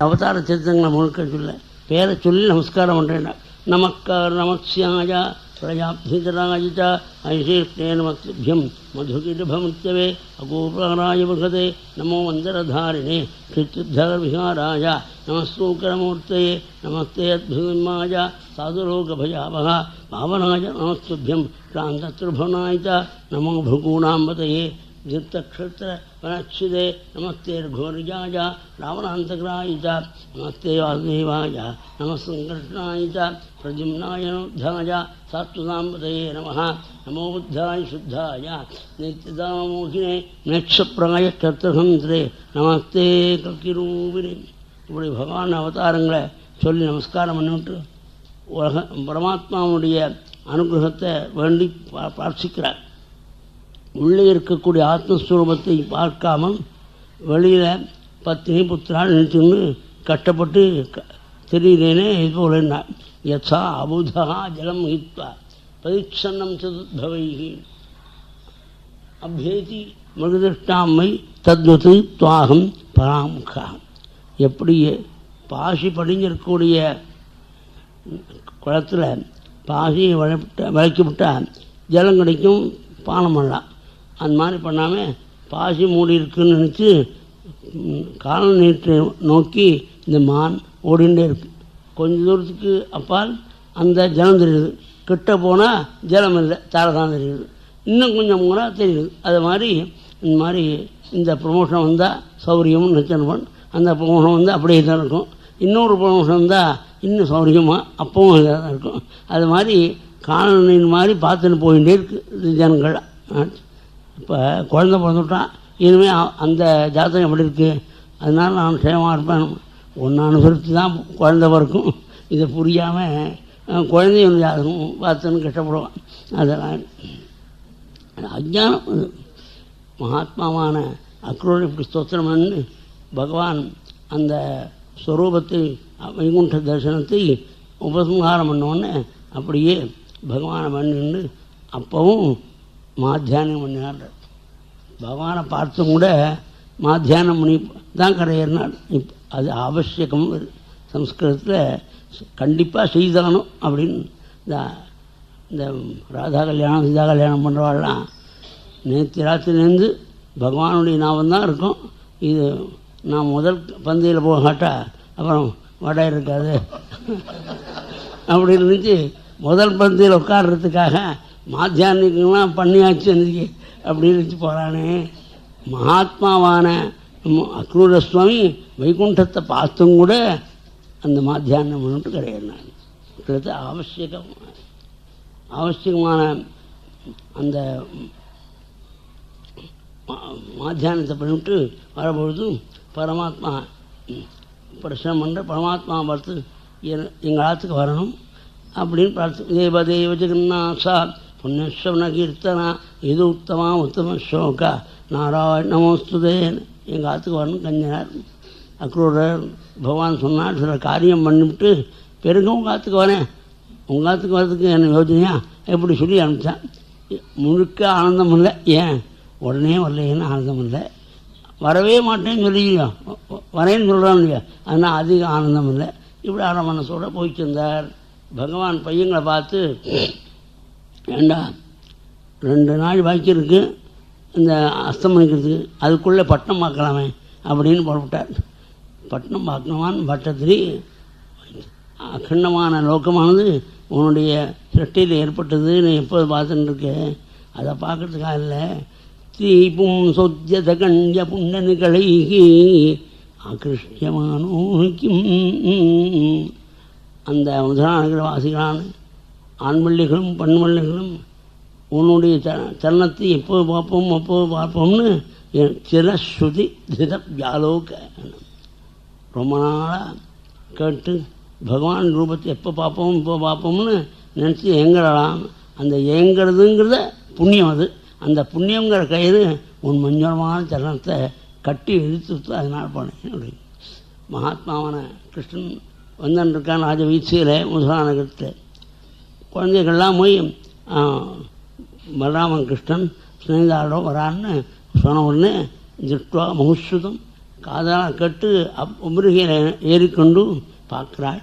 அவதார சரித்திரங்களை முழுக்க சொல்ல பேரை சொல்லி நமஸ்காரம் பண்ணுறேன். நமஸ்கார நமஸ்யாய பிரஜாப்திதராஜ ஐசேஷ்டே நமஸ்பியம் மதுகிருபமுத்யவே அகோபராய முகதே நமோ வந்தரதாரிணே கிருத்யுத்தவிஹாராய நமஸ்தூக்கரமூர்த்தயே நமஸ்தே அத்புதமாய சாதுலோகபயாவஹ பாவனாய நமஸ்துभ्यं क्रान्तत्रिभुवनाय च नमो भृगूणाम्बतये दीप्तक्षत्रवनच्छिदे नमस्ते घोरिजाय रावणान्तग्राय च नमस्ते वासुदेवाय नमः सङ्कर्षणाय च प्रद्युम्नाय नोद्धाय सात्वताम्बतये नमः नमो बुद्धाय शुद्धाय नित्यदामोहिने नेक्षप्राय कर्तसंस्रे நமஸ்தே கல்கிரூபிணி. இப்படி பகவான் அவதாரங்களை சொல்லி நமஸ்காரம் பண்ணிவிட்டு பரமாத்மாவுடைய அனுகிரகத்தை வேண்டி பிரார்த்திக்கிறார். உள்ளே இருக்கக்கூடிய ஆத்மஸ்வரூபத்தை பார்க்காமல் வெளியில் பத்னி புத்திரால் நினைச்சுன்னு கஷ்டப்பட்டு தெரியுறேனே இது போலன்னா யசா அபுதா ஜலம் ஹித்வா பரீட்சன்னம் சதுர்பவைகி அபேதி மிருகதிஷ்டாமை தத்வத்து துவாகம் பராமுகா. எப்படி பாசி படிஞ்சிருக்கக்கூடிய குளத்தில் பாசியை விளக்கி விட்டால் ஜலம் கிடைக்கும், பானம் பண்ணலாம். அந்த மாதிரி பண்ணாமல் பாசி மூடி இருக்குன்னு நினச்சி காலம் நீட்டை நோக்கி இந்த மான் ஓடிண்டே இருக்கு. கொஞ்சம் தூரத்துக்கு அப்பால் அந்த ஜலம் தெரியுது, கிட்ட போனால் ஜலம் இல்லை, தாரை தான் தெரியுது. இன்னும் கொஞ்சம் போனால் தெரியுது. அது மாதிரி இந்த ப்ரமோஷன் வந்தால் சௌரியம்னு நினச்சனுவன், அந்த ப்ரமோஷன் வந்து அப்படியே தான் இருக்கும். இன்னொரு ப்ரமோஷன் வந்தால் இன்னும் சௌரியமாக அப்பவும் இதாக தான் இருக்கும். அது மாதிரி காணொலின் மாதிரி பார்த்துன்னு போயிட்டே இருக்குது ஜனங்கள். இப்போ குழந்தை பிறந்துவிட்டான், இனிமேல் அந்த ஜாதகம் எப்படி இருக்குது, அதனால நான் சேமமாக இருப்பேன். ஒன்று அனுசரித்து தான் குழந்தை பிறக்கும். இதை புரியாமல் குழந்தைய ஜாதகம் பார்த்துன்னு கஷ்டப்படுவான். அதெல்லாம் அஜ்ஞானம். மகாத்மாவான அக்ரூர் இப்படி ஸ்தோத்திரம் பண்ணி பகவான் அந்த ஸ்வரூபத்தை வைகுண்ட தரிசனத்தை உபசம்ஹாரம் பண்ணோடனே அப்படியே பகவானை பண்ணிட்டு அப்பவும் மாத்தியானம் பண்ணினார். பகவானை பார்த்தும் கூட மாத்தியானம் பண்ணி தான் கரையேறினார். அது அவசியகம். சம்ஸ்கிருதத்தில் கண்டிப்பாக செய்தானும் அப்படின்னு இந்த ராதா கல்யாணம் சீதா கல்யாணம் பண்ணுறவாள்லாம் நேற்று ராத்திரிலேருந்து பகவானுடைய ஞாபகம் தான் இருக்கும். இது நான் முதல் பந்தியில் போகாட்டா அப்புறம் வடை இருக்காது அப்படின்னு இருந்துச்சு. முதல் பந்தியில் உட்காடுறதுக்காக மாத்தியானிக்கெல்லாம் பண்ணியாச்சு அப்படின்னு வச்சு போகிறானே. மகாத்மாவான அக்ரூர சுவாமி வைகுண்டத்தை பார்த்தும் கூட அந்த மாத்தியானம் பண்ணிட்டு கிடையாது. அவசியமான அந்த மாத்தியானத்தை பண்ணிவிட்டு வரபொழுது பரமாத்மா பிரசனம் பண்ணுற பரமாத்மா பார்த்து எங்கள் ஆற்றுக்கு வரணும் அப்படின்னு பிரார்த்தனை. தேவ தேவ ஜெகநாசா புண்ணியஸ்வன கீர்த்தனா இது உத்தமா உத்தம ஸ்லோகா நாராயண நமோஸ்துதே. எங்கள் ஆற்றுக்கு வரணும் கஞ்சினார். அக்ரூரர் பகவான் சொன்னார், சில காரியம் பண்ணிவிட்டு பெருங்க உங்கள் ஆற்றுக்கு வரேன், உங்கள் ஆற்றுக்கு வரதுக்கு என்ன யோஜனையா எப்படி சொல்லி அனுப்பிச்சான். முழுக்க ஆனந்தம் இல்லை. ஏன் உடனே வரலையேன்னு ஆனந்தம் இல்லை. வரவே மாட்டேன்னு சொல்லிக்கோ, வரேன்னு சொல்கிறான் இல்லையா, அதனால் அதிக ஆனந்தம் இல்லை. இப்படி அரை மனசோட போயிட்டு இருந்தார். பகவான் பையங்களை பார்த்து, ஏண்டா 2 நாள் பாக்கி இருக்குது இந்த அஸ்தமனிக்கிறதுக்கு, அதுக்குள்ளே பட்டம் பார்க்கலாமே அப்படின்னு புறப்பட்டார். பட்டம் பார்க்கணுமான்னு பட்டத்திரி அகண்டமான லோகமானது உன்னுடைய சிருஷ்டியில் ஏற்பட்டது, நீ எப்போது பார்த்துட்டு இருக்க, அதை பார்க்கறதுக்காக இல்லை. தீபும் சொத்தியத கண்ய புண்ணனுகளைகி ஆகிருஷ்யமானோக்கிம். அந்த முதலானகிற வாசிகளான ஆண்மல்லிகளும் பெண்மல்லிகளும் உன்னுடைய சரணத்தை எப்போது பார்ப்போம்னு சில ஸ்ருதி தித வியாலோக ரொம்ப நாளாக கேட்டு பகவான் ரூபத்தை எப்போ பார்ப்போம்னு நினச்சி ஏங்கலாம். அந்த ஏங்கிறதுங்கிறத புண்ணியம். அந்த புண்ணியங்கிற கயிறு உன் மஞ்சளமான சரணத்தை கட்டி இழுத்து அதனால் போனேன் அப்படின்னு. மகாத்மாவான கிருஷ்ணன் வந்துருக்கான் ராஜ வீழ்ச்சியில் முதலானகத்தில். குழந்தைகள்லாம் போய் பலராமன் கிருஷ்ணன் ஸ்னேகிதாரோட வரான்னு சொன்ன உடனே திருஷ்டுவா முகுஸ்ருதம் காதால் கட்டு உமிருகையில் ஏறிக்கொண்டு பார்க்கிறாள்.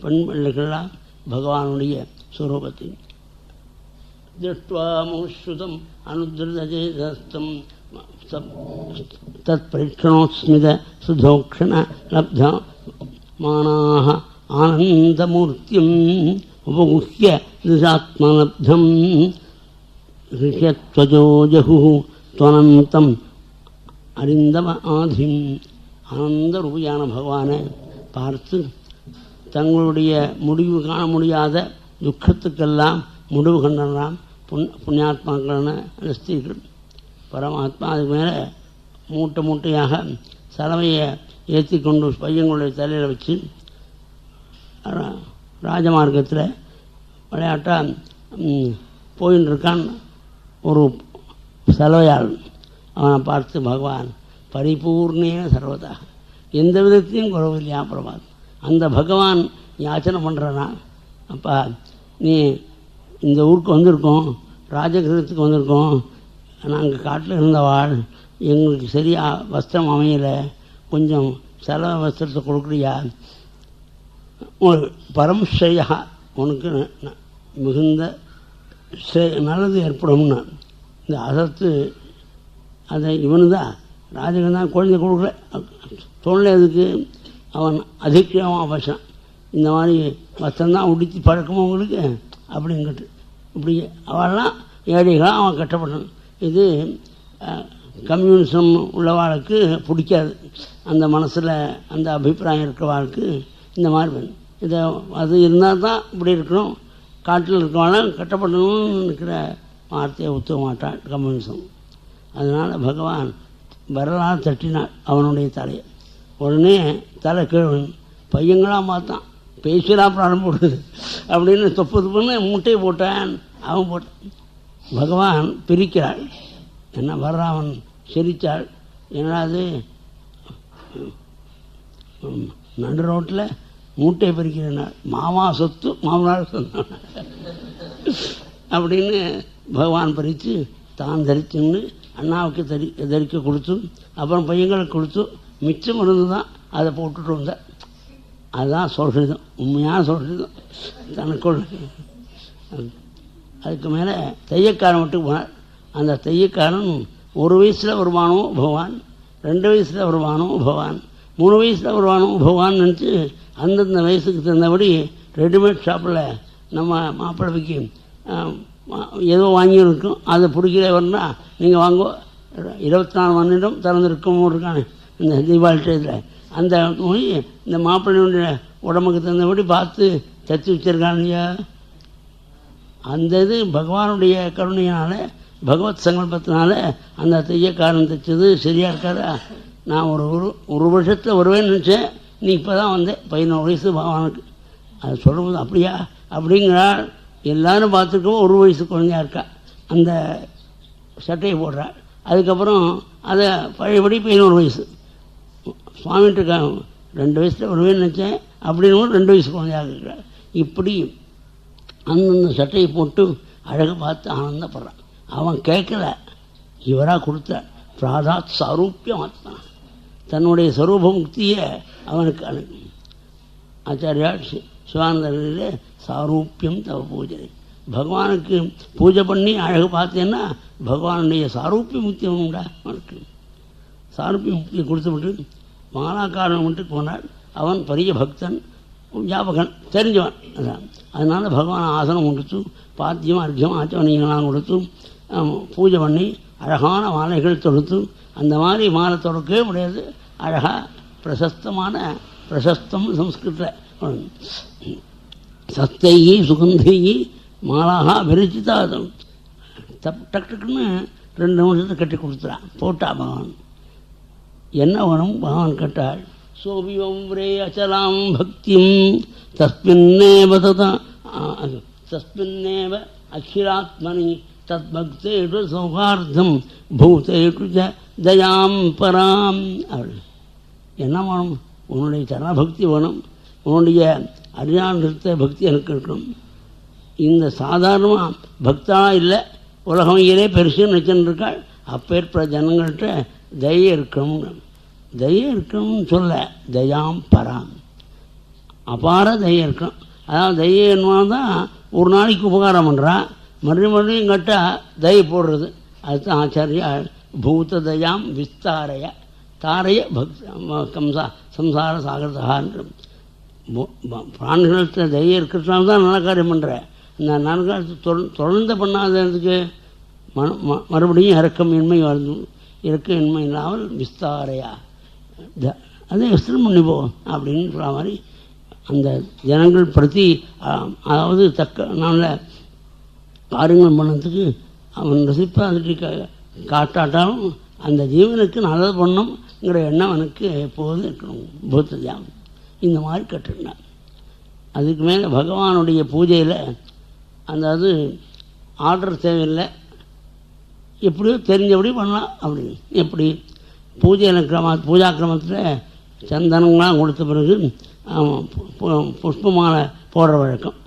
பெண் பிள்ளைகளாம் பகவானுடைய ஸ்வரூபத்தை திருஷ்டுவா முஸ்ருதம் அனுதிருதஜேதஸ்தம் தத் பரீட்சணோஸ்மித சுதோக்ஷண லப்த மானாக ஆனந்தமூர்த்தியம் உபகுஹ்ய திசாத்மலப்தம் ரிஷத்வஜோ ஜஹுஹு துவனந்தம் அரிந்தம ஆதிம். ஆனந்த ரூபியான பகவானை பார்த்து தங்களுடைய முடிவு காண முடியாத துக்கத்துக்கெல்லாம் முடிவு கண்டலாம் புண்ணியாத்மாக்களான ஸ்திரீகள். பரமாத்மா அதுக்கு மேலே மூட்டை மூட்டையாக சலவையை ஏற்றி கொண்டு பையங்களுடைய தலையில் வச்சு ராஜமார்க்கத்தில் விளையாட்டாக போயின்னு இருக்கான். ஒரு சலவையாள் அவனை பார்த்து பகவான் பரிபூர்ணேன சர்வதா, எந்த விதத்தையும் குறவில்லையா பிரபாத். அந்த பகவான் யாச்சனை பண்ணுறனா, அப்பா நீ இந்த ஊருக்கு வந்திருக்கோம், ராஜகிரகத்துக்கு வந்திருக்கோம், நாங்கள் காட்டில் இருந்தவாள், எங்களுக்கு சரியாக வஸ்திரம் அமையலை, கொஞ்சம் செலவு வஸ்திரத்தை கொடுக்குறியா, ஒரு பரம்ஸ்ரேயா உனக்கு மிகுந்த நல்லது ஏற்படும்னு. இந்த அசத்து அதை இவனு தான் ராஜகன் தான் குழந்தை கொடுக்கல தோணதுக்கு அவன் அதிகமாக பேசான். இந்த மாதிரி வஸ்திரம்தான் உடுத்தி பழக்கமாக உங்களுக்கு அப்படிங்கிட்டு இப்படி அவெல்லாம் ஏழைகளாக அவன் கஷ்டப்பட்டான். இது கம்யூனிசம் உள்ளவாளுக்கு பிடிக்காது. அந்த மனசில் அந்த அபிப்பிராயம் இருக்கிறவாளுக்கு இந்த மாதிரி வேணும். இதை அது இருந்தால் தான் இப்படி இருக்கணும், காட்டில் இருக்கவாளும் கஷ்டப்படணும்னு இருக்கிற வார்த்தையை ஒத்துக்க மாட்டான் கம்யூனிசம். அதனால் பகவான் வரலாறு தட்டினாள் அவனுடைய தலையை. உடனே தலை கீழ் பையங்களாக பார்த்தான், பேசுகிறான் பிராணம் போடுது அப்படின்னு தொப்புன்னு முட்டையை போட்டான். அவன் போட்டான். பகவான் பிரிக்கிறாள். என்ன வர்றாவன் சிரித்தாள். என்னது நடு ரோட்டில் மூட்டையை பிரிக்கிறனாள், மாமா சொத்து மாமனார் சொன்னான் அப்படின்னு பகவான் பறித்து தான் தரிச்சுன்னு அண்ணாவுக்கு தரிக்க கொடுத்து அப்புறம் பையங்களுக்கு கொடுத்து மிச்சம் இருந்து தான் அதை போட்டுட்டு வந்தார். அதுதான் சொல்கிறது, உண்மையான சொல்கிறது தனக்குள். அதுக்கு மேலே தையக்காரன் மட்டும் போனார். அந்த தையக்காரன் 1 வயசில் வருவானோ பகவான், 2 வயசில் வருவானோ பகவான், 3 வயசில் வருவானோ பகவான் நினச்சி அந்தந்த வயசுக்கு தகுந்தபடி ரெடிமேட் ஷாப்பில் நம்ம மாப்பிள்ளைக்கு ஏதோ வாங்கியிருக்கோம், அதை பிடிக்கிறவர்னா நீங்கள் வாங்கோ, 24 மணி நேரம் திறந்துருக்கும் இருக்கானே இந்த தீபாவளி டயத்தில், அந்த மொழி இந்த மாப்பிள்ளையுடைய உடம்புக்கு தகுந்தபடி பார்த்து தச்சு வச்சுருக்கானுங்க. அந்த இது பகவானுடைய கருணையினால் பகவத் சங்கல்பத்தினால அந்த தையக்காரன் தைச்சது சரியாக இருக்காதா. நான் ஒரு வருஷத்தில் வருவேன்னு நினச்சேன், நீ இப்போ தான் வந்தேன், 11 வயசு பகவானுக்கு. அது சொல்லும்போது அப்படியா அப்படிங்கிறாள். எல்லோரும் பார்த்துருக்கோம் 1 வயசு குழந்தையாக இருக்கா அந்த சட்டையை போடுறாள். அதுக்கப்புறம் அதை பழையபடி 11 வயசு சுவாமிகிட்ட 2 வயசில் வருவேன்னு நினச்சேன் அப்படின்னு 2 வயசு குழந்தையாக இருக்கிறாள். இப்படி அந்தந்த சட்டையை போட்டு அழகை பார்த்து ஆனந்தப்படுறான். அவன் கேட்கல, இவராக கொடுத்த பிராதாத் சாரூப்பியம் ஆத்மா, தன்னுடைய ஸ்வரூப முக்தியை அவனுக்கு ஆச்சாரியா சிவானந்தரிலே சாரூப்பியம் தவ பூஜை. பகவானுக்கு பூஜை பண்ணி அழகு பார்த்தேன்னா பகவானுடைய சாரூப்பிய முக்தி உண்டா அவனுக்கு. சாரூப்பிய முக்தியை கொடுத்து விட்டு மாலாக்காரன் வீட்டுக்கு போனாள். அவன் பெரிய பக்தன், ஞாபகன், தெரிஞ்சவன். அதான் அதனால் பகவான் ஆசனம் கொடுத்து பாத்தியம் அர்க்கியம் ஆச்சவனிகளாம் கொடுத்து பூஜை பண்ணி அழகான மாலைகள் தொடுத்து, அந்த மாதிரி மாலை தொடுக்கவே முடியாது, அழகாக பிரசஸ்தம் சம்ஸ்கிருத்தில் சத்தையி சுகந்தையி மாலாக விரிச்சிதாதம் டக்குன்னு 2 நிமிஷத்தை கட்டி கொடுத்துறான். போட்டா பகவான். என்ன வேணும் பகவான் கேட்டாள். சோபிவம் ரே அச்சலாம் பக்திம் தஸ்மின்னேவ அகிலாத்மனி தத் பக்தேஷு சௌஹார்த்தம் பூதேஷு தயாம் பராம். அவள் என்ன வேணும்? உன்னுடைய சரணபக்தி வேணும், உன்னுடைய அரியாண்டிருத்த பக்தி எனக்கு இருக்கணும். இந்த சாதாரணமாக பக்தாலாம் இல்லை, உலகம் இயலே பெருசுன்னு நினச்சுன்னு இருக்காள். அப்பேற்பட்ட ஜனங்கள்கிட்ட தயை இருக்கணும். தயை இருக்கணும்னு சொல்ல, தயாம் பராம், அபார தயை இருக்கணும். அதாவது தயை என்னவான் தான் ஒரு நாளைக்கு உபகாரம் பண்ணுறான், மறுபடியும் கேட்டால் தயை போடுறது. அதுதான் ஆச்சாரியா பூத தயாம் விஸ்தாரைய தாரைய கம்சா சம்சார சாகரதான்ற பிராணிகளத்தில் தயை இருக்கிறதுனால தான் நல்ல காரியம் பண்ணுறேன். இந்த நல்ல காரியத்தை தொடர்ந்து பண்ணாததுக்கு மறுபடியும் இறக்கமின்மை வந்து இறக்கமின்மை இல்லாமல் விஸ்தாரையா அதே விஸ்தரம் பண்ணி போகும் அப்படின்னு சொல்கிற மாதிரி அந்த ஜனங்கள் பிரதி அதாவது நல்ல காரியங்கள் பண்ணதுக்கு அவன் ரசிப்பை அதுக்கு காட்டாட்டாலும் அந்த ஜீவனுக்கு நல்லது பண்ணணுங்கிற எண்ணம் அவனுக்கு எப்போதும் இருக்கணும். பூத்ததியாம் இந்த மாதிரி கற்றுக்கினான். அதுக்கு மேலே பகவானுடைய பூஜையில் அதாவது ஆர்டர் தேவையில்லை, எப்படியோ தெரிஞ்சபடி பண்ணலாம். அப்படின்னு எப்படி பூஜையில் பூஜா கிரமத்தில் சந்தனங்களாம் கொடுத்த பிறகு புஷ்பமாலை போடுற வழக்கம்.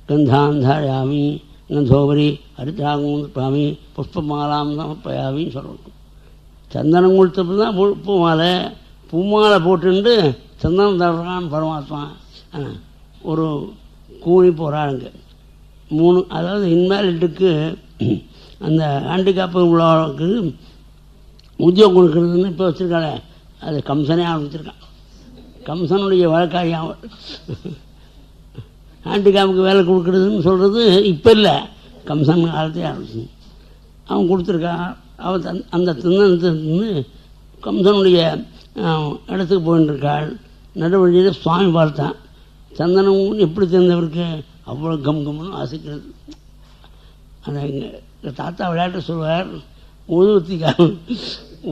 கந்தாந்தாயாமி கந்தோபரி ஹரிதாங்கி புஷ்பமாலாம் சமர்ப்பயாமின்னு சொல்கிறோம். சந்தனம் கொடுத்தப்போ தான் பூமாலை போட்டுண்டு சந்தனம் தடுறான்னு பரமாத்மா. ஒரு கூணி போகிறாங்க 3, அதாவது இன்வேலிட்டுக்கு அந்த ஹேண்டிகேப்பு உள்ளவர்களுக்கு உத்தியோகம் கொடுக்குறதுன்னு இப்போ வச்சுருக்காங்க. அது கம்சனே ஆரம்பிச்சிருக்கான். கம்சனுடைய வழக்காக ஹேண்டிகேப்புக்கு வேலை கொடுக்குறதுன்னு சொல்கிறது இப்போ இல்லை, கம்சன் காலத்தையே ஆரம்பிச்சு அவன் கொடுத்துருக்கான். அவன் அந்த திண்ணத்திலிருந்து கம்சனுடைய இடத்துக்கு போயின்ட்டுருக்காள். நடுவழியில் சுவாமி பார்த்தான். சந்தனம் எப்படி தெரிந்தவருக்கு அவ்வளோ கம்னு ஆசைக்கிறது. அந்த எங்கள் தாத்தா விளையாட்டு சொல்வார்,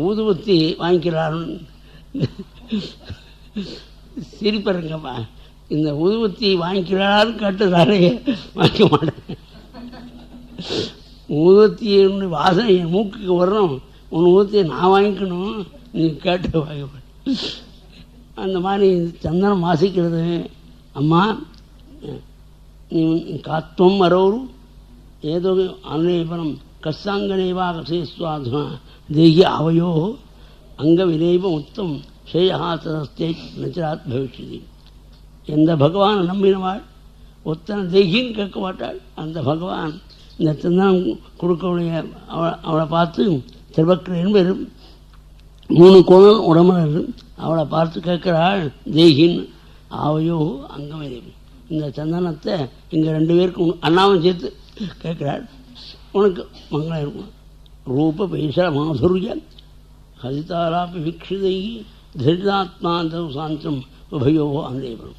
ஊதுவத்தி வாங்கிக்கிறாருன்னு. சிரிப்பருங்கம்மா, இந்த ஊதுவத்தி வாங்கிக்கிறான்னு கேட்டதாலே வாங்கிக்க மாட்டேன். ஊதுவத்திய வாசனை என் மூக்குக்கு வரணும், உன் ஊதுவத்தியை நான் வாங்கிக்கணும், நீ கேட்டு வாங்க. அந்த மாதிரி சந்தனம் வாசிக்கிறது. அம்மா நீ காத்துவம் மரோரு ஏதோ அநேபனம் கஸ்தாங்கனேவாக சேஸ்வாத்மா தேகி அவையோ அங்க வினேப உத்தம் ஸ்ரேயாத்தே நச்சராத் பவிஷ்யதி. எந்த பகவானை நம்பினவாள் ஒத்தனை தேகின்னு கேட்க மாட்டாள். அந்த பகவான் இந்த சந்தனம் கொடுக்கக்கூடிய அவளை பார்த்து திருவக்கரன் பேரும் 3 கோணம் உடம்புல அவளை பார்த்து கேட்குறாள் தேகின்னு. ஆவையோ அங்கம் வினேபி, இந்த சந்தனத்தை இங்கே 2 பேருக்கும் அண்ணாவும் சேர்த்து கேட்குறாள். உனக்கு மங்களம் இருக்கும். ரூப பைசா மாதுரிய ஹரிதாராப்பி வீக்ஷிதை தரிதாத்மாந்த சாந்தம் உபயோ அந்தேபம்.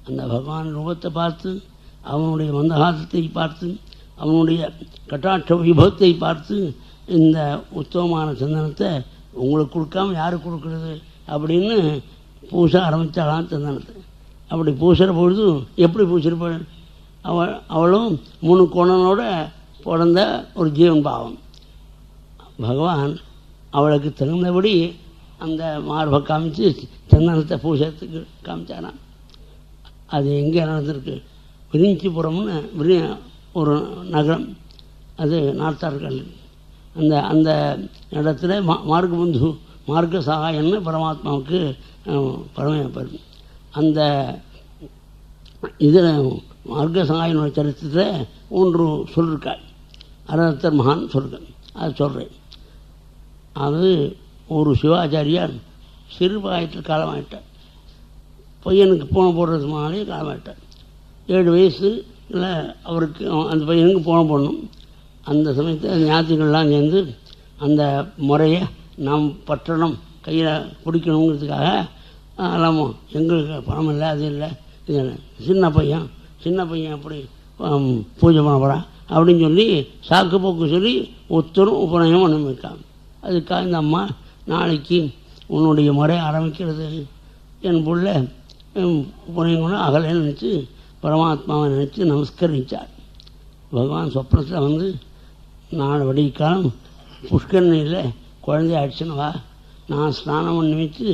அந்த பகவான் ரூபத்தை பார்த்து, அவனுடைய மந்தகாசத்தை பார்த்து, அவனுடைய கட்டாட்ச விபவத்தை பார்த்து இந்த உத்தமமான சந்தனத்தை உங்களுக்கு கொடுக்காம யாருக்கு கொடுக்குறது அப்படின்னு பூச ஆரம்பித்தாலாம் சந்தனத்தை. அப்படி பூசுகிற பொழுது எப்படி பூசிருப்பாள்? அவளும் 3 கோணனோட பிறந்த ஒரு ஜீவன் பாவம். பகவான் அவளுக்கு தகுந்தபடி அந்த மார்பை காமிச்சு சந்தனத்தை பூசத்துக்கு காமிச்சாராம். அது எங்கே நடந்திருக்கு? விரிஞ்சிபுரம்னு ஒரு நகரம், அது நார்த்தார்கள். அந்த இடத்துல மார்க்க சகாயன்னு பரமாத்மாவுக்கு பரமையப்பர். அந்த இதில் மார்க்க சகாயனுடைய சரித்திரத்தில் 1 சொல்லியிருக்காள். அரதத்தர் மகான் சொல்கிறேன், அது சொல்கிறேன். அது ஒரு சிவாச்சாரியார் சிறுபாயத்தில் காலமாயிட்டார். பையனுக்கு போன போடுறது முன்னாலே காலமாயிட்டார். 7 வயசு இல்லை அவருக்கு, அந்த பையனுக்கு போன போடணும். அந்த சமயத்தில் ஞாத்திகள்லாம் சேர்ந்து அந்த முறையை நாம் பற்றணும், கையில் பிடிக்கணுங்கிறதுக்காக எல்லாமோ எங்களுக்கு பணம் இல்லை, அது இல்லை, இது சின்ன பையன் அப்படி பூஜை பண்ண போகிறான் அப்படின்னு சொல்லி சாக்கு போக்கு சொல்லி ஒருத்தரும் உபநயம் அனுமதிக்காங்க. அதுக்காக இந்த அம்மா நாளைக்கு உன்னுடைய முறை ஆரம்பிக்கிறது, என் புள்ள உபநயம் கூட அகலைன்னு நினச்சி பரமாத்மாவை நினச்சி நமஸ்கரித்தார். பகவான் சொப்னத்தில் வந்து, நாலு வடிக்காலம் புஷ்கரணியில் குழந்தைய அடிச்சுன்னு வா, நான் ஸ்நானம் பண்ணி வச்சு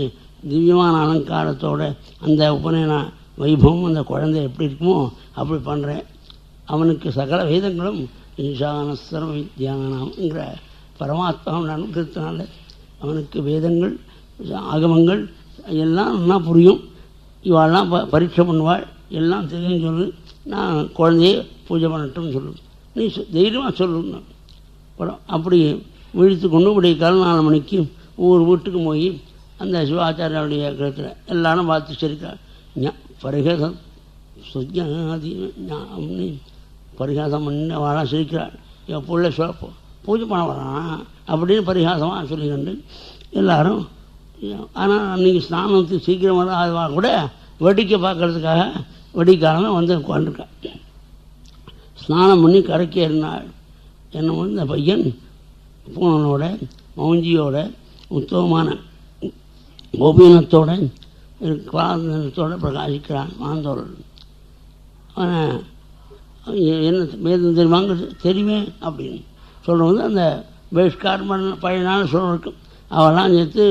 திவ்யமான அலங்காரத்தோட அந்த உபநயன வைபவம் அந்த குழந்தை எப்படி இருக்குமோ அப்படி பண்ணுறேன். அவனுக்கு சகல வேதங்களும் ஈசான சர்வ வித்யானாம்ங்கிற பரமாத்மாவின் அனுகிரகத்தினால அவனுக்கு வேதங்கள் ஆகமங்கள் எல்லாம் நல்லா புரியும். இவாளெல்லாம் பரீட்சை பண்ணுவாள், எல்லாம் தெரியும் சொல்லு. நான் குழந்தைய பூஜை பண்ணட்டும்னு சொல்லு, நீ தைரியமாக சொல்லுங்க. அப்புறம் அப்படி விழித்து கொண்டு இப்படி 4 மணிக்கு ஒவ்வொரு வீட்டுக்கு போய் அந்த சிவாச்சாரியாவுடைய கருத்தில் எல்லாரும் பார்த்து சரிக்கா பரிகாசம் சுஜாதி பரிகாசம் பண்ணி வாழ சிரிக்கிறாள். என் பிள்ளை பூஜை பண்ண வரான் அப்படின்னு பரிகாசமாக சொல்லிக்கண்டு எல்லாரும். ஆனால் அன்றைக்கி ஸ்நானத்துக்கு சீக்கிரம் வர அதுவாக கூட வெடிக்கை பார்க்கறதுக்காக வெடிக்காரங்க வந்து உட்காந்துருக்காள். ஸ்நானம் பண்ணி கரைக்கு ஏறினாள். என்ன வந்து இந்த பையன் பூனனோட மௌஞ்சியோட உத்தமமான கோபீனத்தோட குலாதனத்தோடு பிரகாசிக்கிறான் மாந்தோரன். அவன் என்ன வேதம் தெரியுமாங்கிறது தெரியுமே அப்படின்னு சொல்கிறது அந்த பகிஷ்கார் பழைய நாள் சொல்லிருக்கு. அவெல்லாம் சேர்த்து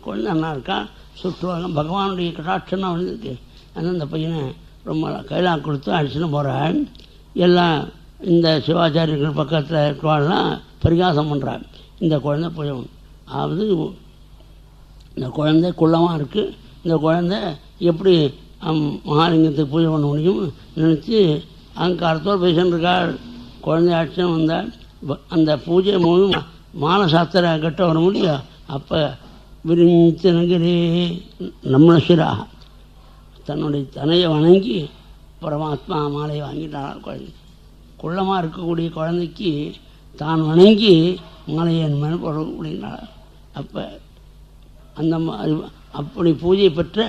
குழந்தை அண்ணா இருக்கான் சுற்றுவாங்க. பகவானுடைய கட்டாட்சம் தான் வந்துருக்கு. ஆனால் அந்த பையனை ரொம்ப கையிலா கொடுத்து அடிச்சுன்னு போகிறாள். எல்லாம் இந்த சிவாச்சாரியர்கள் பக்கத்தில் இருக்கிறவாள்லாம் பரிகாசம் பண்ணுறாள். இந்த குழந்தை புயவன் அதாவது இந்த குழந்தை குள்ளமாக இருக்குது, இந்த குழந்தை எப்படி மகாலிங்கத்துக்கு பூஜை பண்ண முடியும் நினச்சி அகங்காரத்தோடு பேசின்றிருக்காள். குழந்தை ஆட்சியம் வந்தால் அந்த பூஜை மூலம் மானசாஸ்திர கட்ட வர முடியும். அப்போ விரிஞ்சனங்களே நம்மளசிராக தன்னுடைய தனையை வணங்கி பரமாத்மா மாலையை வாங்கிட்டாள். குழந்தை குள்ளமாக இருக்கக்கூடிய குழந்தைக்கு தான் வணங்கி மாலையை மேலே போடக்கூடியனாள். அப்போ அந்த அப்படி பூஜை பெற்ற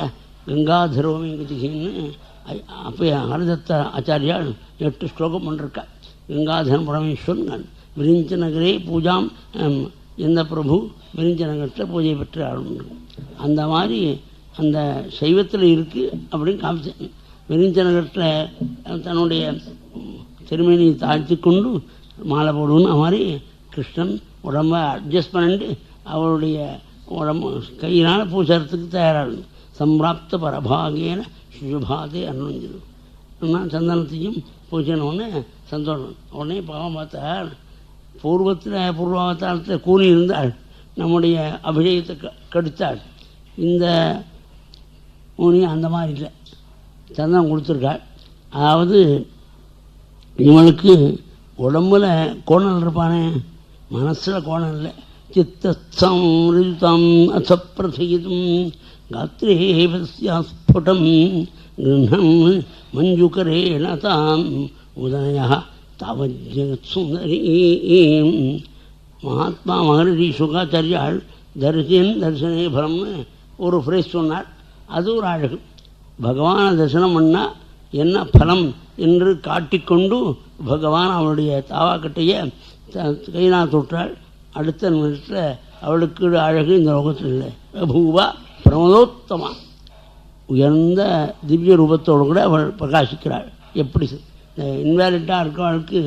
கங்காதரோமிங்கதிகின்னு அப்போ ஹரதத்த ஆச்சாரியால் 8 ஸ்லோகம் பண்ணிருக்கா. கங்காதரன் பரமேஸ்வரன் விரிஞ்ச நகரே பூஜாம் எந்த பிரபு விரிஞ்ச நகரத்தில் பூஜை பெற்ற ஆளுநர். அந்த மாதிரி அந்த சைவத்தில் இருக்குது அப்படின்னு காமிச்சேன். விரிஞ்ச நகரத்தில் தன்னுடைய திருமணியை தாழ்த்தி கொண்டு மாலை போடுவோன்னு மாதிரி கிருஷ்ணன் உடம்பை அட்ஜஸ்ட் பண்ணிட்டு அவருடைய உடம்பு கையினால் பூசறதுக்கு தயாராகணும். சம்பிராப்த பரபாகேன சுபாதே அருணஞ்சிடும். நான் சந்தனத்தையும் பூசினோடனே சந்தோஷம். உடனே பாவம் பார்த்தாள். பூர்வாவதாரத்தில் கூறி இருந்தாள், நம்முடைய அபிஷேகத்தை கெடுத்தாள். இந்த ஊனி அந்த மாதிரி இல்லை, சந்தனம் கொடுத்துருக்காள். அதாவது இவனுக்கு உடம்புல கோணல் இருப்பானே, மனசில் கோணல் இல்லை. சித்தம் அசப்பிரசயிதும் காத்திரேபஸ்யாஸ்புடம் கிருஹம் மஞ்சுகரேண தாம் உதய தாவஜகத் சுந்தரி. மகாத்மா மகரிஷி சுகாச்சாரியால் தரிசனே பலம்னு ஒரு ஃப்ரேஸ் சொன்னார். அது ஒரு அழகு. பகவானை தரிசனம் பண்ணால் என்ன பலம் என்று காட்டிக்கொண்டு பகவான் அவளுடைய தாவாக்கட்டையை கையினால் தொட்டாள். அடுத்த நிமிஷத்தில் அவளுக்கு அழகு இந்த லோகத்தில் இல்லை. பிரபுவா பிரமதோத்தமா உயர்ந்த திவ்ய ரூபத்தோடு கூட அவள் பிரகாசிக்கிறாள். எப்படி இன்வேலிட்டாக இருக்கவளுக்கு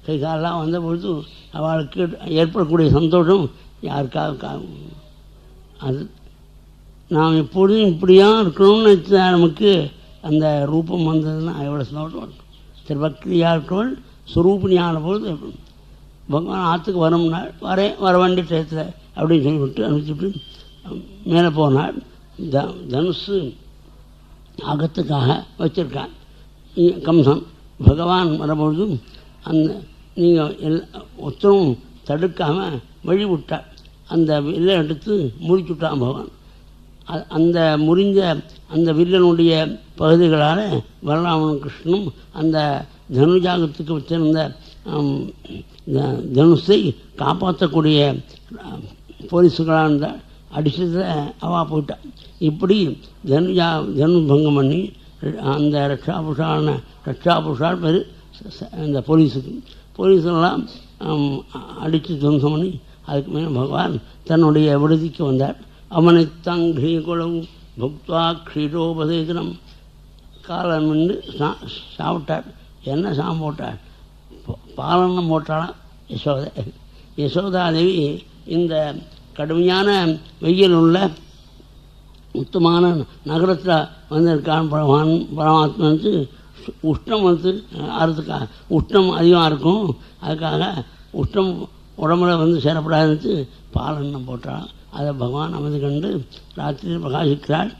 கை காலெலாம் வந்த பொழுது அவளுக்கு ஏற்படக்கூடிய சந்தோஷம் யாருக்காக அது நாம் எப்பொழுதும் இப்படியாக இருக்கணும்னு வச்சா நமக்கு அந்த ரூபம் வந்ததுன்னா எவ்வளோ சந்தோஷம் இருக்கும். திருபக்தியாக இருக்கவள் சுரூபிணியான பொழுது பகவான் ஆற்றுக்கு வரும்னாள். வர வேண்டிய டயத்தில் அப்படின்னு சொல்லிவிட்டு அனுப்பிச்சுட்டு மேலே போனாள். தனுசு ஆகத்துக்காக வச்சுருக்கான் கம்சன். பகவான் வரும்பொழுதும் அந்த நீங்கள் ஒத்தரும் தடுக்காமல் வழி விட்டாள். அந்த வில்லை எடுத்து முறிச்சுட்டான் பகவான். அந்த முறிஞ்ச அந்த வில்லனுடைய பகுதிகளால் பலராமனும் கிருஷ்ணனும் அந்த தனுஜாகத்துக்கு வச்சிருந்த தனுஷை காப்பாற்றக்கூடிய போலீஸுகளாக இருந்தால் அடிச்சதில் அவா போயிட்டான். இப்படி தனுபங்கம் பண்ணி அந்த ரட்சாபுஷால் பேர் இந்த போலீஸுக்கெல்லாம் அடித்து துவம்சம் பண்ணி அதுக்கு மேலே பகவான் தன்னுடைய விடுதிக்கு வந்தார். அவனை தங்கி குளவு புக்வா க்ஷீரோபதேசனம் காலம் நின்று சாப்பிட்டார். என்ன சாம் போட்டார்? பாலன்னம் போட்டாலாம் யசோதாதேவி. இந்த கடுமையான வெயில் உள்ள உத்தமான நகரத்தில் வந்திருக்கான் பரமாத்மனுக்கு உஷ்ணம் வந்து ஆறுறதுக்காக உஷ்ணம் அதிகமாக இருக்கும். அதுக்காக உஷ்ணம் உடம்புல வந்து சேரப்படாதுன்னு பாலன்னம் போட்டான். அதை பகவான் அமைதி கண்டு ராத்திரி பிரகாசிக்கிறாள்.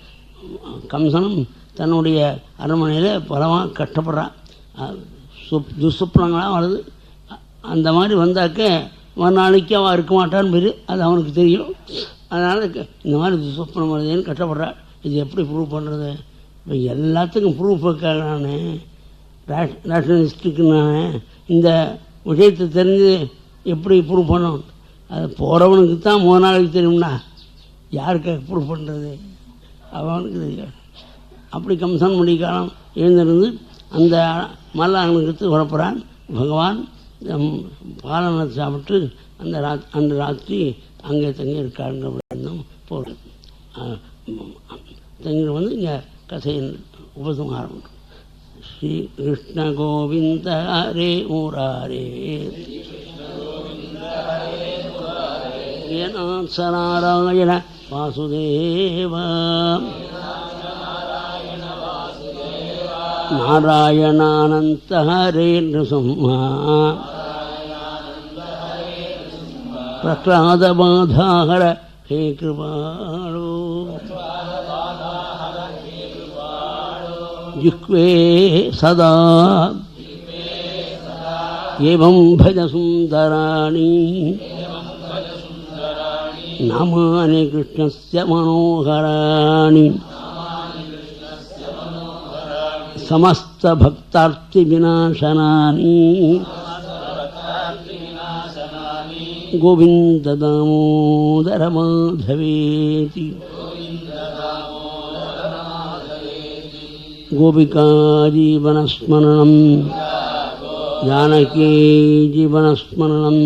கம்சனும் தன்னுடைய அரண்மனையில் பலமாக கஷ்டப்படுறான். துசுப்னங்களாக வருது. அந்த மாதிரி வந்தாக்க மறுநாளைக்கு அவன் இருக்க மாட்டான்னு பேர், அது அவனுக்கு தெரியும். அதனால் இந்த மாதிரி துசுப்னம் வருதுன்னு கஷ்டப்படுறாள். இது எப்படி ப்ரூவ் பண்ணுறது? இப்போ எல்லாத்துக்கும் ப்ரூஃப் வைக்காக நான் ரேஷனலிஸ்ட்டுக்கு நான் இந்த விஷயத்தை தெரிஞ்சு எப்படி ப்ரூவ் பண்ணணும்? அது போகிறவனுக்கு தான் 3 நாளைக்கு தெரியும்னா யாருக்காக ப்ரூவ் பண்ணுறது? அவனுக்கு தெரியும். அப்படி கம்சன் முடிக்காலம் எழுந்திருந்து அந்த மல்லாங்கத்துக்கு வரப்போகிறான். பகவான் பாலனை சாப்பிட்டு அந்த ராத்திரி அங்கே தங்கி இருக்காருன்னு போகிறேன். தங்கி வந்து இங்கே கதையின் உபசம்ஹாரம். ஸ்ரீ கிருஷ்ண கோவிந்த ஹரே முராரே நாராயண வாசுதேவ நாராயணானந்த ஹரே நிருசிம்ஹா பிரஹ்லாதபாதாஹர ஹே கிருபாளு जिह्वे सदा एवं भज सुंदराणि नामानि कृष्णस्य मनोहराणि समस्त भक्तार्ति विनाशनानि गोविंद दामोदर माधवेति गोपिका जीवनस्मरणं जानकी जीवनस्मरणं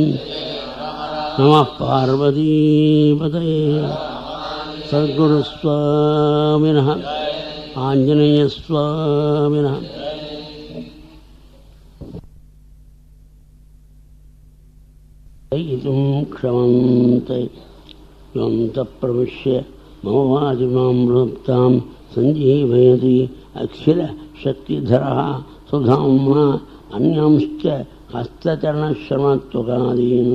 नमः पार्वतीपतये सद्गुरुस्वामिनः आञ्जनेयस्वामिनः इदं क्षमन्ते प्रविश्य मम वाजिमां वृत्तां संजीवयति अक्षर शक्तिधरः सुधाम्ना अन्यांश्च हस्तचरणश्रमत्वकादीन्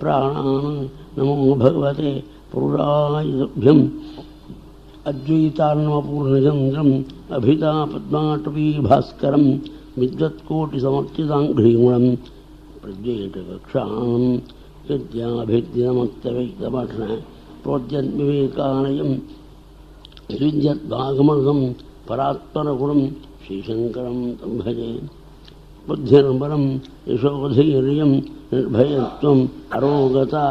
प्राणान् नमो भगवते पुरुषाय अद्वैतार्णवपूर्णचन्द्रम् अभितापद्माटवी भास्करं विद्वत्कोटिसमर्चिताङ्घ्रिगुणं प्रज्वलितकक्षां विद्याभिद्यमक्तव्यक्तपठन प्रोद्यद्विवेकानयं विद्यद्भागमर्गं परात्परगुणं श्रीशङ्करं तं भजे बुद्धिर्बलं यशोधैर्यं निर्भयत्वम् अरोगता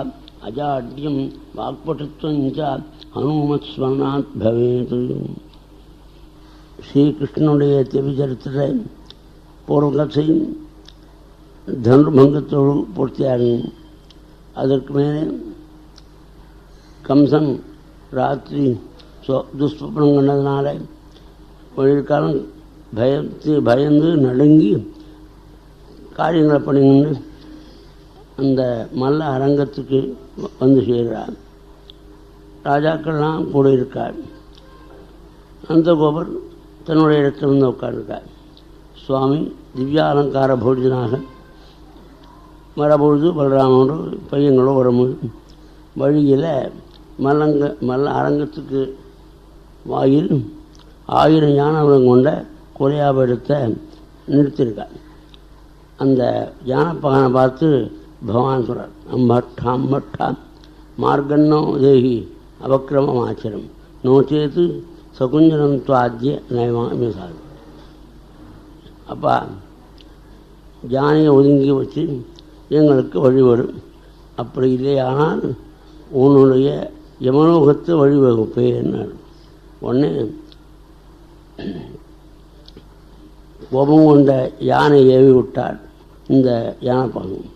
अजाड्यं वाक्पटुत्वं च हनुमत्स्मरणात् भवेत्. ஸ்ரீகிருஷ்ணனுடைய திவ்யச்சரித்திர பூர்வகத்தை தனுர்பங்கத்தோடு பூர்த்தியாகும். அதற்கு மேலே கம்சன் ராத்திரி துஷ்பனம் கண்டதுனால வழிகாலம் பயந்து நடுங்கி காரியங்களை பண்ணிக்கொண்டு அந்த மல்ல அரங்கத்துக்கு வந்து சேர்கிறார். ராஜாக்கள்லாம் கூட இருக்கார். அந்த கோபர் தன்னுடைய இடத்துல வந்து உட்கார்ந்துருக்கார். சுவாமி திவ்யாலங்கார போஜனாக வரபொழுது பலராமனோடு பையங்களோ வரும்போது வழியில் மல்ல அரங்கத்துக்கு வாயில் 1000 யானைகளும் கொண்ட கொலையாபடத்தை நிறுத்தியிருக்கார். அந்த யானைப்பகனை பார்த்து பகவான் சொல்கிறார், அம்பட்டா அம்பட்டா மார்கன்னோ தேகி அபக்கிரமம் ஆச்சரம் நோச்சேத்து சகுஞ்சனம் துவாத்திய நயமாக சார். அப்பா யானையை ஒதுங்கி வச்சு எங்களுக்கு வழிவரும், அப்படி இல்லையானால் உன்னுடைய யமலோகத்து வழிவகுப்பேன்னு. உடனே கோபம் கொண்ட யானை ஏவி விட்டார் இந்த யானைப்பகம்.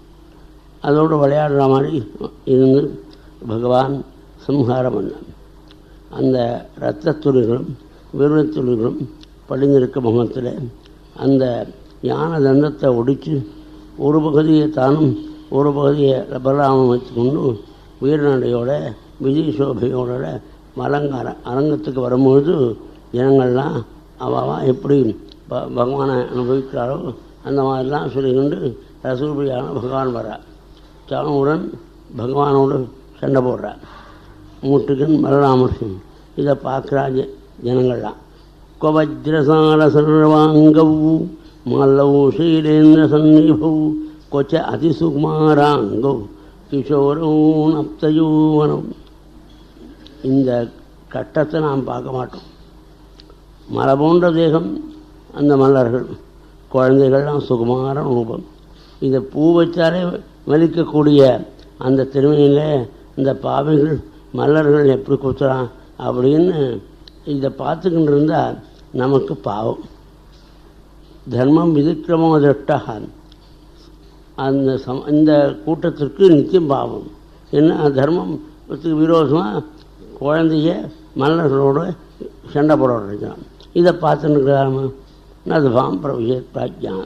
அதோடு விளையாடுற மாதிரி இருந்து பகவான் சம்ஹாரம் பண்ணார். அந்த இரத்த துளிகளும் விருணத்துளிகளும் படிஞ்சிருக்க முகத்தில் அந்த யானை தண்டத்தை ஒடித்து ஒரு பகுதியை தானும் ஒரு பகுதியை பலராமம் வைத்துக்கொண்டு வீரநடையோட விஜய் சோபையோட அரங்கத்துக்கு வரும்பொழுது ஜனங்கள்லாம் அவன் எப்படி பகவானை அனுபவிக்கிறாரோ அந்த மாதிரிலாம் சொல்லிக்கொண்டு ரசூபியான பகவான் வர்றார். தானுடன் பகவானோடு சண்டை போடுறார். மூட்டுக்கன் பலராமர்ஷன். இதை பார்க்குறா ஜனங்கள்லாம். கொவஜ்ரசால சர்வாங்கவு மல்லவு ஸ்ரீரேந்திர சந்நிபவு கொச்ச அதிசுகுமாராங்கவ் கிஷோரவும் அப்தயூவனம். இந்த கட்டத்தை நாம் பார்க்க மாட்டோம். மலை போன்ற தேகம் அந்த மல்லர்கள், குழந்தைகள்லாம் சுகுமார ரூபம். இதை பூ வச்சாலே மலிக்கக்கூடிய அந்த திருமையில் இந்த பாவைகள் மல்லர்கள் எப்படி குத்துறான் அப்படின்னு இதை பார்த்துக்கிட்டு இருந்தால் நமக்கு பாவம். தர்மம் விதிக்கிரமோ திட்டாக அந்த இந்த கூட்டத்திற்கு நித்தியம் பாவம். என்ன தர்மத்துக்கு விரோதமாக குழந்தைய மல்லர்களோடு சண்டை போட வச்சுருக்கான். இதை பார்த்துன்னு நதுபாம் பிரவிஷேத் பிராஜ்யான்.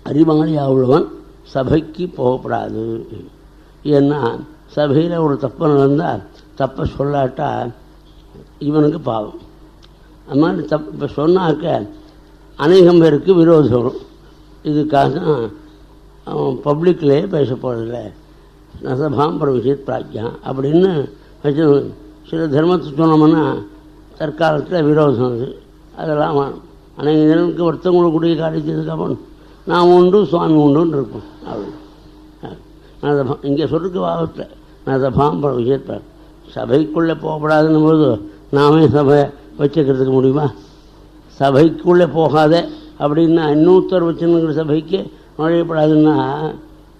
அறிவாளியாக உள்ளவன் சபைக்கு போகப்படாது. ஏன்னா சபையில் ஒரு தப்பு நடந்தால் தப்பை சொல்லாட்டா இவனுக்கு பாவம். அது மாதிரி இப்போ சொன்னாக்க அநேகம் பேருக்கு விரோதம் வரும். இதுக்காக அவன் பப்ளிக்லேயே பேச போகிறதில்ல. நசபாம் பிரவிஷேத் பிராஜ்யான் அப்படின்னு வச்சு சில தர்மத்தை சொன்னோம்னா தற்காலத்தில் விரோதம் அது. அதெல்லாம் அநேக ஜனங்களுக்கு ஒருத்தவங்களுக்கு கூடிய காரியத்துக்கு அப்புறம் நான் உண்டு சுவாமி உண்டுன்னு இருப்போம். அப்படி இங்கே சொல்லிருக்கு பாவத்தில் நசபாம் பிரவிஷேத். சபைக்குள்ளே போகப்படாதுன்னும் போது நாமே சபை வச்சுக்கிறதுக்கு முடியுமா? சபைக்குள்ளே போகாத அப்படின்னா இன்னொருத்தர் வச்சுருங்கிற சபைக்கு நுழையப்படாதுன்னா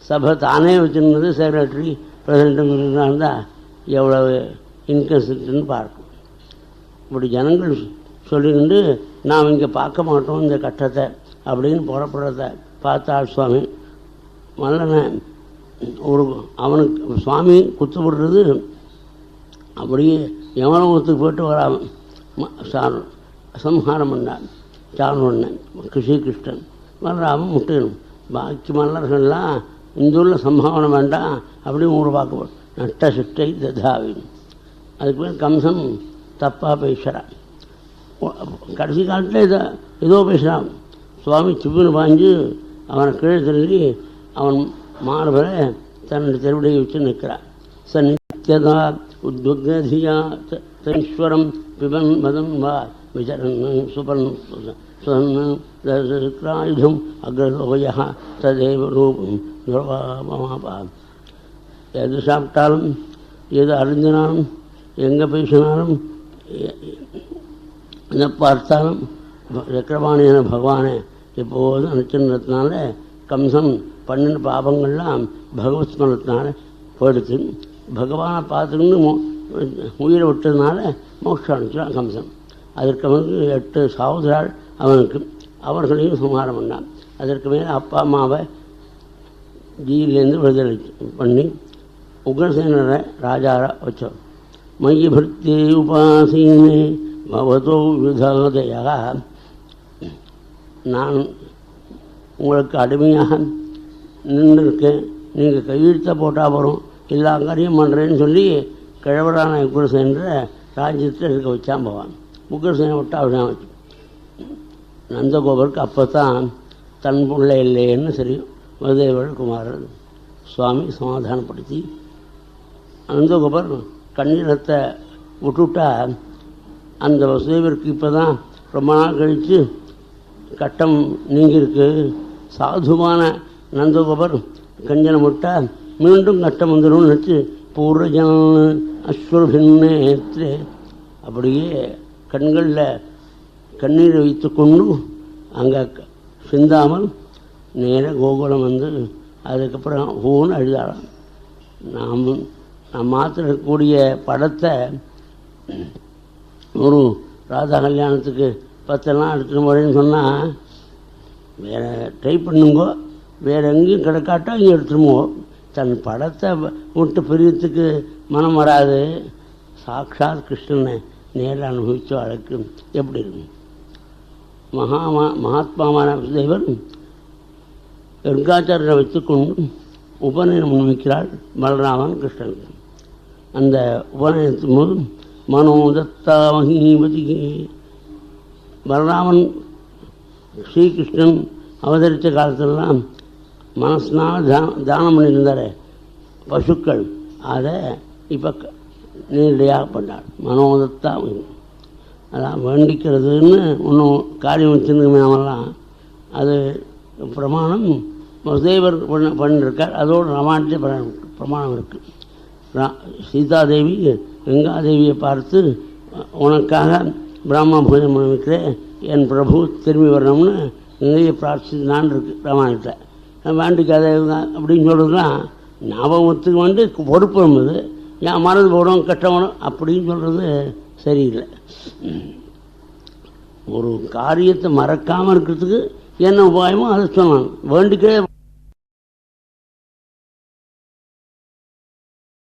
சபை தானே வச்சுருந்தது செக்ரட்டரி பிரசிடெண்ட்டுங்கிறதா இருந்தால் எவ்வளவு இன்கன்சிஸ்டன்ட்னு பார்க்கும். இப்படி ஜனங்கள் சொல்லிக்கிண்டு நாம் இங்கே பார்க்க மாட்டோம் இந்த கட்டத்தை அப்படின்னு புறப்படுறத பார்த்தாள் சுவாமி. மல்லனை ஒரு அவனுக்கு சுவாமி குத்து விடுறது அப்படியே யமலோகத்துக்கு போய்ட்டு வராமன் சம்ஹாரம் பண்ணான். சாரணன் ஸ்ரீகிருஷ்ணன் மல்லராமன் முட்டிக்கணும். பாக்கி மல்லர்கள்லாம் இந்த ஊரில் சம்ஹாவனம் வேண்டாம் அப்படின்னு ஊரை பார்க்கப்படும். நட்ட சிட்டை ததாவின். அதுக்கு மேலே கம்சன் தப்பாக பேசுகிறான். கடைசி காலத்தில் ஏதோ பேசுகிறான். சுவாமி சிவனு பாஞ்சு அவனை கீழே தள்ளி அவன் மார்பரை தன்னுடைய திருவிடையை வச்சு நிற்கிறான். ச நித்யதா உத்வக்னதியா தீஸ்வரம் பிபன் மதம் வா விசரன் சுபன் சுதன்னும் அக்ரலோய ததேவ ரூபம் துரவாபமாபா. எது சாப்பிட்டாலும் எது அறிஞ்சினாலும் எங்கே பேசினாலும் எதை பார்த்தாலும் சக்கரபாணியான பகவானை எப்போதும் நினச்சிருந்ததுனால கம்சன் பண்ணின பாபங்கள்லாம் பகவத் ஸ்மரணத்தினால போயிடுச்சு. பகவானை பார்த்துக்கின்னு உயிரை விட்டதுனால மோட்சம் அனுப்பிச்சான் கம்சன். அதற்கு வந்து 8 சகோதரால் அவனுக்கு, அவர்களையும் சம்ஹாரம் பண்ணான். அதற்கு மேலே அப்பா அம்மாவை ஜீலேருந்து விடுதலை பண்ணி உக்ரசேனரை ராஜாரா வச்சோம். மயி பக்தி உபாசீனே பவதோ விதாதயா. நான் உங்களுக்கு அடிமையாக நின்றுருக்கேன், நீங்கள் கையெழுத்த போட்டால் போகிறோம், எல்லா காரியம் பண்ணுறேன்னு சொல்லி கிழவரான உக்ரசேனரை ராஜ்யத்தில் இருக்க வச்சான் போவான். உக்ரசேனை விட்டு அவன் வச்சு நந்தகோபருக்கு அப்போ தான் தன் பிள்ளை இல்லைன்னு தெரியும். வசுதேவர் குமாரர் சுவாமி சமாதானப்படுத்தி நந்தகோபர் கண்ணீரத்தை விட்டுவிட்டா அந்த வசுதேவருக்கு இப்போ தான் ரொம்ப நாள் கழித்து கட்டம் நீங்கியிருக்கு. சாதுவான நந்தகோபர் கஞ்சனம் விட்டால் மீண்டும் கட்டம் வந்துடும் நினச்சி பூர்வஜன் அஸ்வபின்னேற்று அப்படியே கண்களில் கண்ணீரை வைத்து கொண்டு அங்கே சிந்தாமல் நேராக கோகுலம் வந்து அதுக்கப்புறம் ஊன்னு அழுதாளாம். நாம் மாத்திரக்கூடிய படத்தை ஒரு ராதா கல்யாணத்துக்கு 10 நாள் எடுத்துகிட்டு போகிறேன்னு சொன்னால் வேறு ட்ரை பண்ணுங்கோ, வேறு எங்கேயும் கிடைக்காட்டா இங்கே எடுத்துருமோ. தன் படத்தை விட்டு பிரியத்துக்கு மனம் வராது. சாட்சாத் கிருஷ்ணனை நேரில் அனுபவித்து அழைக்கு எப்படி இருக்கும். மகாத்மாவான தேவர் கர்காச்சாரியரை வைத்துக்கொண்டு உபநயனம் முன்வைக்கிறாள் பலராமன் கிருஷ்ணன். அந்த உபநயனத்தின் போது மனோதத்தா மகீமதி பலராமன் ஸ்ரீகிருஷ்ணன் அவதரித்த காலத்திலலாம் மனசினால் தானம் பண்ணியிருந்தார் பசுக்கள். அதை இப்போ நேரடியாக பண்ணார். மனோதத்தா அதான் வேண்டிக்கிறதுன்னு ஒன்றும் காரியம் வச்சுருக்கோமே நாமெல்லாம், அது பிரமாணம் தேவர் பண்ணிருக்கார். அதோடு ராமாயணத்தை பிரமாணம் இருக்குது. சீதாதேவி கங்காதேவியை பார்த்து உனக்காக பிராமண பூஜை பண்ணிக்கிறேன், என் பிரபு திரும்பி வரணும்னு கங்கையை பிரார்த்தினான் இருக்கு ராமாயணத்தை. வேண்டிக்காத அப்படின்னு சொல்கிறதுலாம் ஞாபகத்துக்கு வந்து பொறுப்பு என்பது, ஏன் மறந்து போடும் கட்டவனும் அப்படின்னு சொல்கிறது சரியில்லை. ஒரு காரியத்தை மறக்காமல் இருக்கிறதுக்கு என்ன உபாயமோ அதை சொன்னான். வேண்டிக்கவே